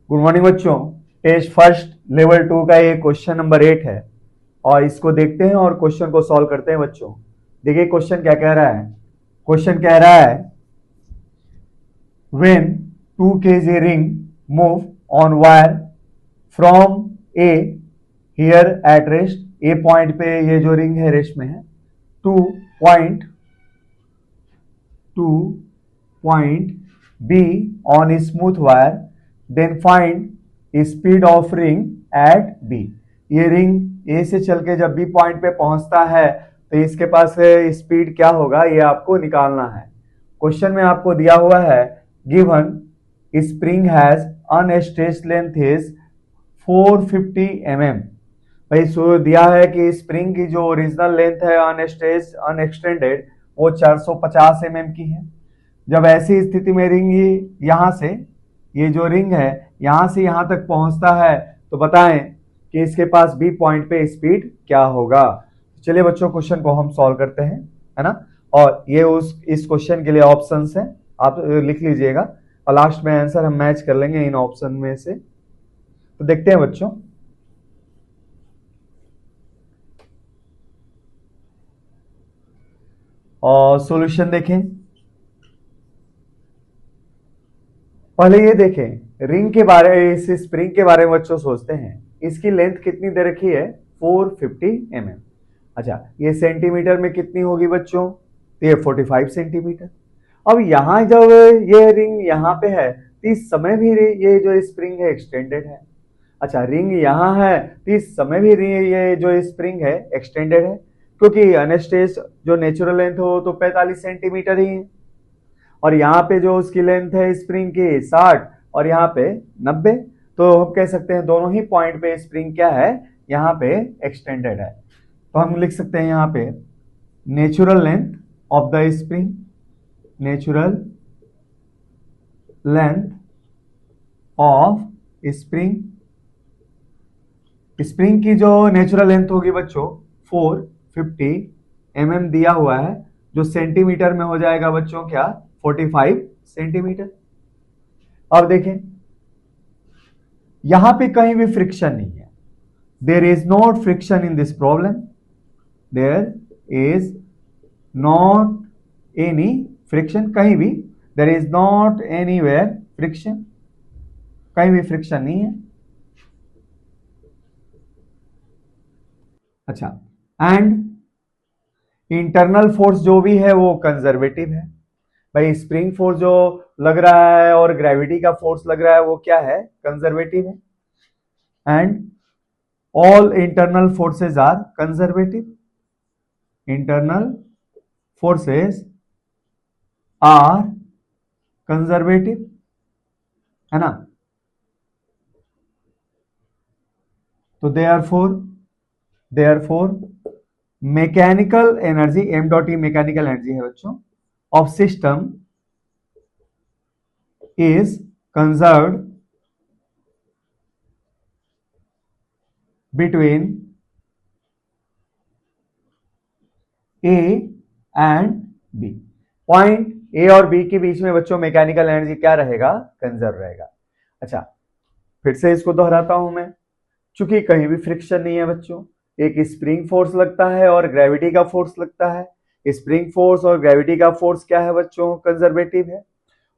Good morning बच्चों। Test first level 2 का ये क्वेश्चन नंबर 8 है और इसको देखते हैं और क्वेश्चन को सॉल्व करते हैं बच्चों। देखिए क्वेश्चन क्या कह रहा है। क्वेश्चन कह रहा है when 2 kg ring move on wire from A here at rest, A point पे ये जो रिंग है रेस्ट में है, to point B on smooth wire, then find speed of ring at B। ये रिंग A से चल के जब B पॉइंट पे पहुंचता है तो इसके पास स्पीड क्या होगा ये आपको निकालना है। क्वेश्चन में आपको दिया हुआ है given spring has unstretched length is 450 mm। भाई सो दिया है कि स्प्रिंग की जो ओरिजिनल लेंथ है अनस्ट्रेच्ड अनएक्सटेंडेड वो 450 mm की है। जब ऐसी स्थिति में रिंग यहां से ये जो रिंग है यहां से यहां तक पहुंचता है तो बताएं कि इसके पास बी पॉइंट पे स्पीड क्या होगा। चलिए बच्चों क्वेश्चन को हम सॉल्व करते हैं, है ना। और ये इस क्वेश्चन के लिए ऑप्शंस हैं, आप लिख लीजिएगा और लास्ट में आंसर हम मैच कर लेंगे इन ऑप्शन में से। तो देखते हैं बच्चों। और सॉल्यूशन देखें। पहले ये देखें रिंग के बारे इस स्प्रिंग के बारे में बच्चों सोचते हैं। इसकी लेंथ कितनी दे रखी है 450 mm। अच्छा ये सेंटीमीटर में कितनी होगी बच्चों, तो ये 45 सेंटीमीटर। अब यहां जब ये रिंग यहां पे है तो इस समय भी ये जो स्प्रिंग है एक्सटेंडेड है। अच्छा रिंग यहां है तो इस समय भी ये जो स्प्रिंग है एक्सटेंडेड है, क्योंकि अनस्ट्रेच्ड जो नेचुरल लेंथ हो तो 45 सेंटीमीटर ही है और यहाँ पे जो उसकी लेंथ है स्प्रिंग की 60 और यहाँ पे 90। तो हम कह सकते हैं दोनों ही पॉइंट पे स्प्रिंग क्या है यहाँ पे एक्सटेंडेड है। तो हम लिख सकते हैं यहाँ पे natural length of the spring, natural length of spring. Spring की जो नेचुरल लेंथ होगी बच्चों 450 mm दिया हुआ है, जो सेंटीमीटर में हो जाएगा बच्चों क्या 45 सेंटीमीटर। अब देखें यहां पे कहीं भी फ्रिक्शन नहीं है, there is not friction in this problem, there is not any friction, कहीं भी there is not anywhere friction, कहीं भी फ्रिक्शन नहीं है। अच्छा एंड इंटरनल फोर्स जो भी है वो कंजर्वेटिव है। भाई स्प्रिंग फोर्स जो लग रहा है और ग्रेविटी का फोर्स लग रहा है वो क्या है कंजर्वेटिव है। And all internal forces are conservative, internal forces are conservative, है ना। तो therefore mechanical energy m dot E mechanical energy है बच्चों of system is conserved between A and B। Point A और B के बीच में बच्चों मैकेनिकल एनर्जी क्या रहेगा कंजर्व रहेगा। अच्छा फिर से इसको दोहराता हूं मैं, चूंकि कहीं भी फ्रिक्शन नहीं है बच्चों, एक स्प्रिंग फोर्स लगता है और ग्रेविटी का फोर्स लगता है। स्प्रिंग फोर्स और ग्रेविटी का फोर्स क्या है बच्चों कंजर्वेटिव है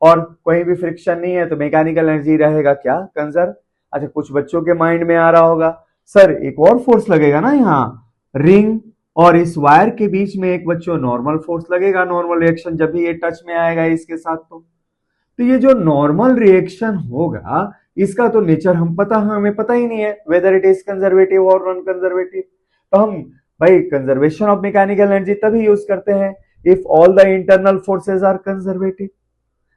और कहीं भी फ्रिक्शन नहीं है तो मैकेनिकल एनर्जी रहेगा क्या कंजर्व। अच्छा कुछ बच्चों के माइंड में आ रहा होगा सर एक और फोर्स लगेगा ना यहाँ रिंग और इस वायर के बीच में एक बच्चों नॉर्मल फोर्स लगेगा, नॉर्मल रिएक्शन जब भी ये टच में आएगा इसके साथ। तो ये जो नॉर्मल रिएक्शन होगा इसका तो नेचर हमें पता ही नहीं है वेदर इट इज कंजर्वेटिव और नॉन कंजर्वेटिव। तो हम भाई कंजर्वेशन ऑफ मैकेनिकल एनर्जी तभी यूज करते हैं if all the internal forces are conservative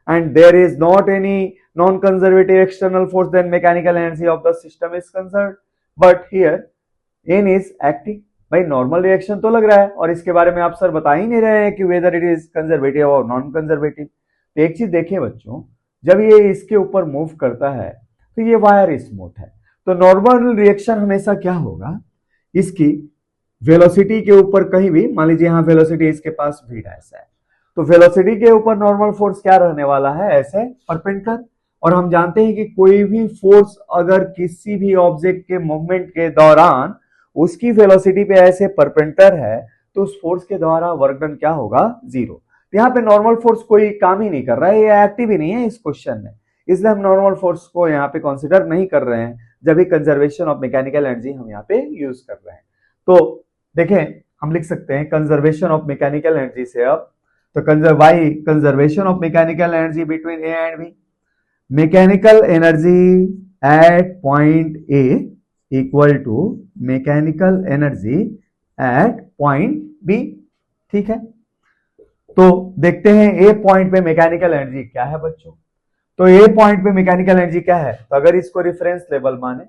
and there is not any non-conservative external force, then mechanical energy of the system is conserved, but here n is acting। भाई normal reaction तो लग रहा है और इसके बारे में आप सर बता ही नहीं रहे हैं कि वेदर इट इज कंजर्वेटिव और नॉन कंजर्वेटिव। तो एक चीज देखें बच्चों, जब ये इसके ऊपर मूव करता है तो ये वायर स्मूथ है, तो नॉर्मल रिएक्शन हमेशा क्या होगा इसकी वेलोसिटी के ऊपर कहीं भी, मान लीजिए यहाँ वेलोसिटी इसके पास v' है तो वेलोसिटी के ऊपर नॉर्मल फोर्स क्या रहने वाला है ऐसे परपेंडिकुलर, और हम जानते हैं कि कोई भी फोर्स अगर किसी भी ऑब्जेक्ट के मूवमेंट के दौरान उसकी वेलोसिटी पे ऐसे परपेंडिकुलर है तो उस फोर्स के द्वारा वर्क डन क्या होगा, जीरो। तो यहाँ पे नॉर्मल फोर्स कोई काम ही नहीं कर रहा है, ये एक्टिव ही नहीं है इस क्वेश्चन में, इसलिए हम नॉर्मल फोर्स को यहाँ पे कंसिडर नहीं कर रहे हैं जब भी कंजर्वेशन ऑफ मैकेनिकल एनर्जी हम यहाँ पे यूज कर रहे हैं। तो देखें हम लिख सकते हैं कंजर्वेशन ऑफ मैकेनिकल एनर्जी से अब, तो conservation of mechanical energy between A and B, mechanical energy at point A equal to mechanical energy at point B. ठीक है, तो देखते हैं ए पॉइंट पे मैकेनिकल एनर्जी क्या है बच्चों। तो ए पॉइंट पे मैकेनिकल एनर्जी क्या है, तो अगर इसको रेफरेंस लेवल माने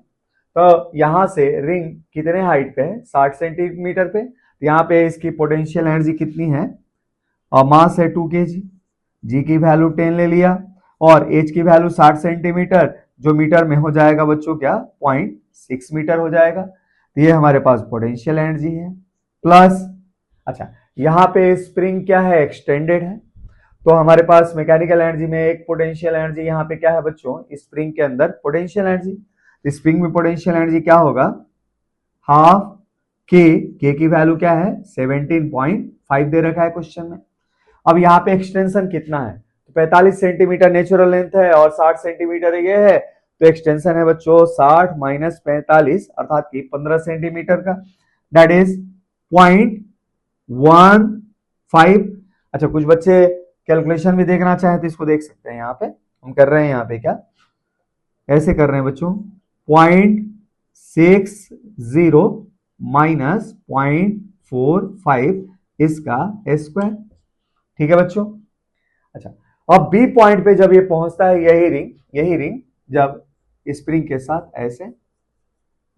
तो यहां से रिंग कितने हाइट पे है, 60 सेंटीमीटर पे, तो यहाँ पे इसकी पोटेंशियल एनर्जी कितनी है, और मास है 2 kg, जी की वैल्यू 10 ले लिया और एच की वैल्यू 60 सेंटीमीटर, जो मीटर में हो जाएगा बच्चों क्या, 0.6 मीटर हो जाएगा। तो ये हमारे पास पोटेंशियल एनर्जी है प्लस, अच्छा यहाँ पे स्प्रिंग क्या है, एक्सटेंडेड है, तो हमारे पास मैकेनिकल एनर्जी में एक पोटेंशियल एनर्जी यहाँ पे क्या है बच्चों, स्प्रिंग के अंदर पोटेंशियल एनर्जी, स्प्रिंग में पोटेंशियल एनर्जी क्या होगा, हाफ के की वैल्यू क्या है 17.5 दे रखा है क्वेश्चन में। अब यहाँ पे एक्सटेंशन कितना है, तो 45 सेंटीमीटर नेचुरल लेंथ है और 60 सेंटीमीटर ये है, तो एक्सटेंशन है बच्चों 60 माइनस 45 अर्थात कि 15 सेंटीमीटर का, दैट इज 0.15। अच्छा कुछ बच्चे कैलकुलेशन भी देखना चाहे तो इसको देख सकते हैं, यहाँ पे हम कर रहे हैं, यहाँ पे क्या ऐसे कर रहे हैं बच्चों, 0.60 माइनस 0.45 इसका स्क्वायर। ठीक है बच्चों। अच्छा अब बी पॉइंट पे जब ये पहुंचता है, यही रिंग जब स्प्रिंग के साथ ऐसे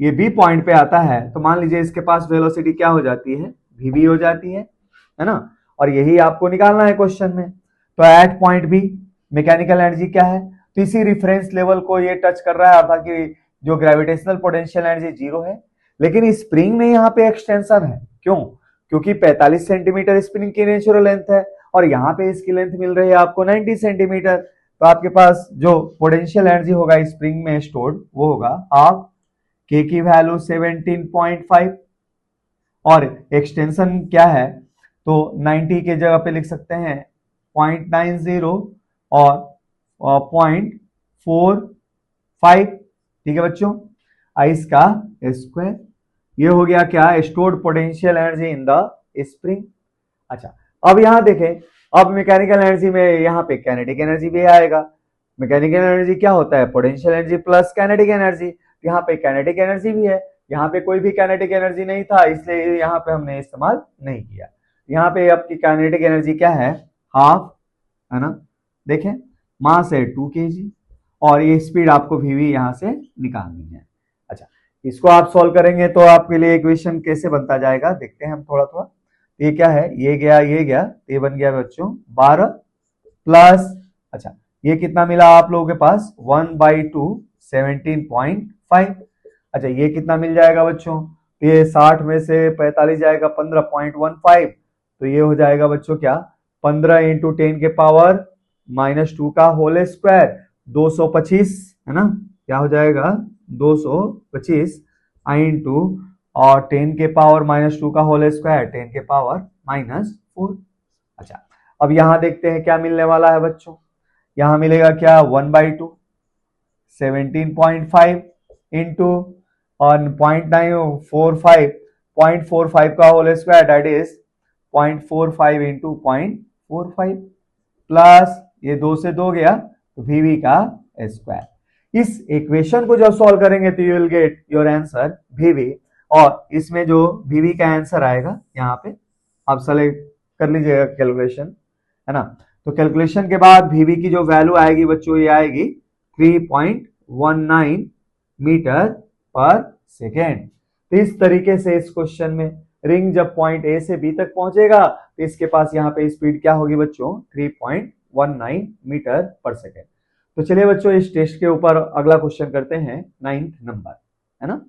ये बी पॉइंट पे आता है, तो मान लीजिए इसके पास वेलोसिटी क्या हो जाती है, वीवी हो जाती है ना, और यही आपको निकालना है क्वेश्चन में। तो at point B mechanical energy क्या है, तो इसी रिफरेंस लेवल को ये टच कर रहा है अर्थात कि जो ग्रेविटेशनल पोटेंशियल एनर्जी जीरो है, लेकिन स्प्रिंग में यहाँ पे एक्सटेंशन है, क्यों, क्योंकि 45 सेंटीमीटर स्प्रिंग की नेचुरल लेंथ है और यहाँ पे इसकी लेंथ मिल रही है आपको 90 सेंटीमीटर, तो आपके पास जो पोटेंशियल एनर्जी होगा स्प्रिंग में स्टोर्ड वो होगा हाफ के की वैल्यू 17.5 और एक्सटेंशन क्या है, तो 90 के जगह पे लिख सकते हैं 0.90 और 0.45। ठीक है बच्चों, आइस का स्क्वायर, ये हो गया क्या, stored potential energy in the spring. अच्छा अब यहां देखें, अब मैकेनिकल एनर्जी में यहाँ पे काइनेटिक एनर्जी भी आएगा। मैकेनिकल एनर्जी क्या होता है, potential energy plus kinetic energy, यहाँ पे काइनेटिक एनर्जी भी है, यहाँ पे कोई भी काइनेटिक एनर्जी नहीं था इसलिए यहाँ पे हमने इस्तेमाल नहीं किया। यहाँ पे आपकी काइनेटिक एनर्जी क्या है, हाफ है ना, देखें मास है 2 kg और ये स्पीड आपको वीवी यहाँ से निकालनी है। अच्छा इसको आप सॉल्व करेंगे तो आपके लिए इक्वेशन कैसे बनता जाएगा, देखते हैं हम थोड़ा थोड़ा। ये क्या है, ये गया ये बन गया बच्चों 12 प्लस, अच्छा ये कितना मिला आप लोगों के पास 1/2 17.5। अच्छा ये कितना मिल जाएगा बच्चों, ये 60 में से 45 जाएगा 15.15, तो ये हो जाएगा बच्चों क्या 15 इंटू 10 के पावर -2 का होल स्क्वायर 225 है ना, क्या हो जाएगा 225 इंटू और 10 के पावर -2 का होल स्क्वायर 10 के पावर -4। अच्छा अब यहां देखते हैं क्या मिलने वाला है बच्चों, यहां मिलेगा क्या 1/2 17.5 इंटू और 0.945 का whole square that is 0.45 into 0.45 plus ये 2 से 2 गया तो वीवी का स्क्वायर। इस इक्वेशन को जब सॉल्व करेंगे तो you will get your answer वीवी, और इसमें जो वीवी का आंसर आएगा यहाँ पे आप सेलेक्ट कर लीजिएगा कैलकुलेशन है ना, तो कैलकुलेशन के बाद वीवी की जो वैल्यू आएगी बच्चों ये आएगी 3.19 मीटर पर सेकेंड। तो इस तरीके से इस क्वेश्चन में रिंग जब पॉइंट ए से बी तक पहुंचेगा तो इसके पास यहाँ पे स्पीड क्या होगी बच्चों 3.19 मीटर पर सेकेंड। तो चलिए बच्चों इस टेस्ट के ऊपर अगला क्वेश्चन करते हैं 9th नंबर है ना।